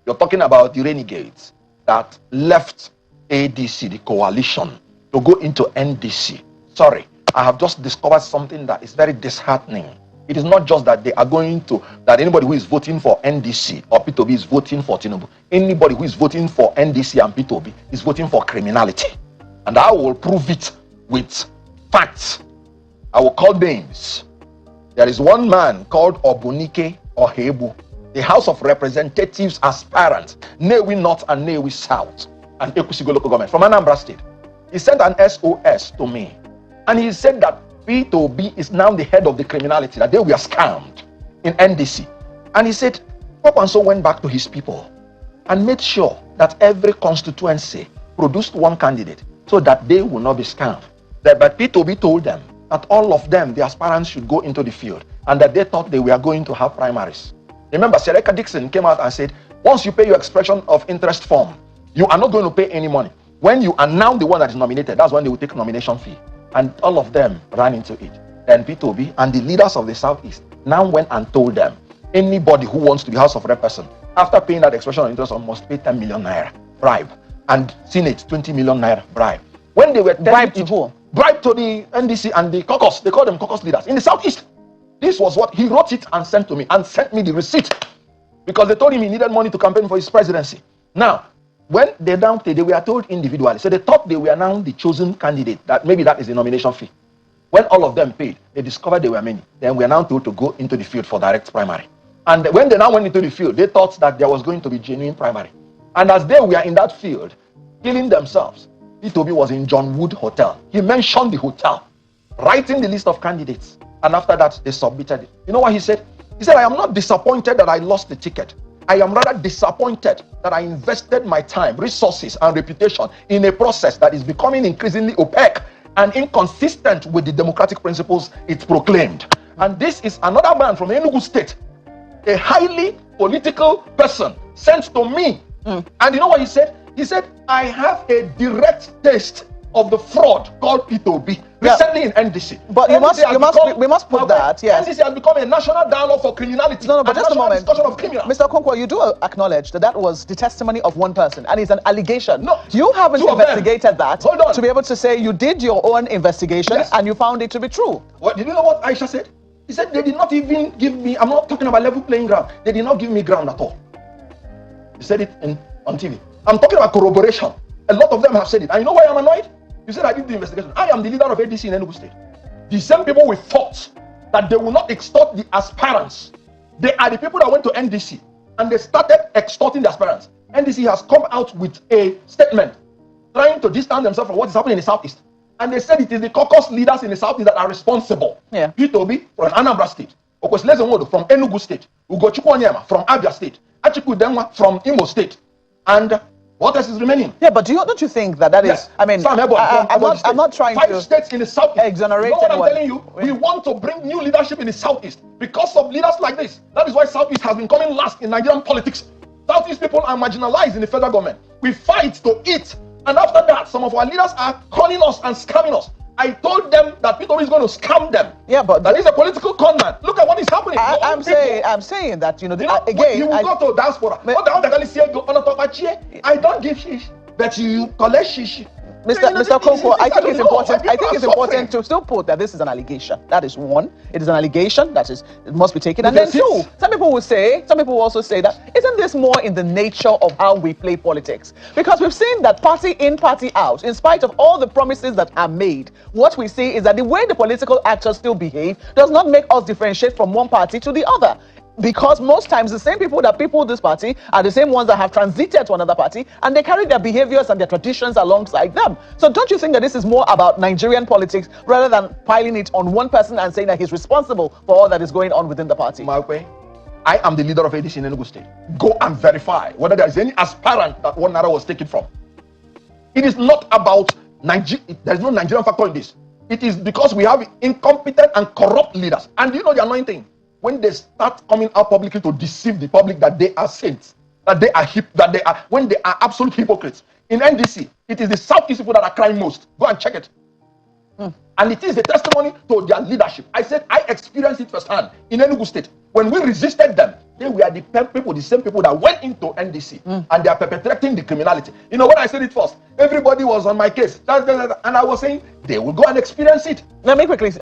You're talking about the renegades that left ADC, the coalition, to go into NDC. Sorry, I have just discovered something that is very disheartening. It is not just that they are going to, that anybody who is voting for NDC or P2B is voting for Tinubu. Anybody who is voting for NDC and P2B is voting for criminality. And I will prove it with facts. I will call names. There is one man called Obunike Ohebu, the House of Representatives aspirant, Newi North and Newi South, and Ekusigo local government from Anambra State. He sent an SOS to me, and he said that P2B is now the head of the criminality, that they were scammed in NDC. And he said, Pop and so went back to his people and made sure that every constituency produced one candidate so that they will not be scammed. But P2B told them that all of them, the aspirants, should go into the field, and that they thought they were going to have primaries. Remember, Sereka Dixon came out and said, once you pay your expression of interest form, you are not going to pay any money. When you are now the one that is nominated, that's when they will take nomination fee. And all of them ran into it. Then P2B and the leaders of the Southeast now went and told them, anybody who wants to be House of Rep person, after paying that expression of interest, must pay 10 million naira bribe, and Senate 20 million naira bribe. When they were bribed to who? Bribed to the NDC and the caucus, they call them caucus leaders in the Southeast. This was what he wrote it and sent to me, and sent me the receipt, because they told him he needed money to campaign for his presidency. Now, when they downplayed, they were told individually. So they thought they were now the chosen candidate, that maybe that is the nomination fee. When all of them paid, they discovered there were many. Then we are now told to go into the field for direct primary. And when they now went into the field, they thought that there was going to be genuine primary. And as they were in that field, killing themselves, P2B was in John Wood Hotel. He mentioned the hotel, writing the list of candidates. And after that, they submitted it. You know what he said? He said, I am not disappointed that I lost the ticket. I am rather disappointed that I invested my time, resources, and reputation in a process that is becoming increasingly opaque and inconsistent with the democratic principles it proclaimed. And this is another man from Enugu State, a highly political person, sent to me. And you know what he said? He said, I have a direct taste of the fraud called P2B recently in NDC. But we must put that, yes. NDC has become a national dialogue for criminality. No, but just a moment. Discussion of criminals. Mr. Okonkwo, you do acknowledge that that was the testimony of one person, and it's an allegation. No, you haven't investigated that. Hold on. To be able to say you did your own investigation, yes, and you found it to be true. What, did you know what Aisha said? He said they did not even give me, I'm not talking about level playing ground, they did not give me ground at all. He said it on TV. I'm talking about corroboration. A lot of them have said it. And you know why I'm annoyed? You said I did the investigation. I am the leader of ADC in Enugu State. The same people we thought that they will not extort the aspirants. They are the people that went to NDC and they started extorting the aspirants. NDC has come out with a statement trying to distance themselves from what is happening in the Southeast. And they said it is the caucus leaders in the Southeast that are responsible. Yeah. P2B from Anambra State, Okwesilezenwodo from Enugu State, Ugochukwu Onyema from Abia State, Achiku Denwa from Imo State, and what else is remaining? Yeah, but don't you think that is? Yes. I mean, Sam I'm not trying 5 to states in the Southeast. Exonerate. You know what I'm telling you? We want to bring new leadership in the Southeast because of leaders like this. That is why Southeast has been coming last in Nigerian politics. Southeast people are marginalized in the federal government. We fight to eat, and after that, some of our leaders are calling us and scamming us. I told them that P2B is going to scam them. Yeah, but that is a political con man. Look at what is happening. I'm saying that again. You will go to diaspora. I don't give shish, but you collect shish. Mr. Okonkwo, I think it's important to still put that this is an allegation. That is one. It is an allegation that it must be taken. And then two, some people will also say that isn't this more in the nature of how we play politics? Because we've seen that party in, party out, in spite of all the promises that are made, what we see is that the way the political actors still behave does not make us differentiate from one party to the other. Because most times the same people that people this party are the same ones that have transited to another party, and they carry their behaviors and their traditions alongside them. So don't you think that this is more about Nigerian politics rather than piling it on one person and saying that he's responsible for all that is going on within the party? Malpe, I am the leader of ADC in Enugu State. Go and verify whether there is any aspirant that 1 naira was taken from. It is not about Nigeria. There is no Nigerian factor in this. It is because we have incompetent and corrupt leaders. And you know the annoying thing? When they start coming out publicly to deceive the public that they are saints, that they are when they are absolute hypocrites. In NDC, it is the Southeast people that are crying most. Go and check it. And it is a testimony to their leadership. I said I experienced it firsthand in Enugu State. When we resisted them, they were the people, the same people that went into NDC and they are perpetrating the criminality. You know, when I said it first, everybody was on my case. And I was saying they will go and experience it. Let me quickly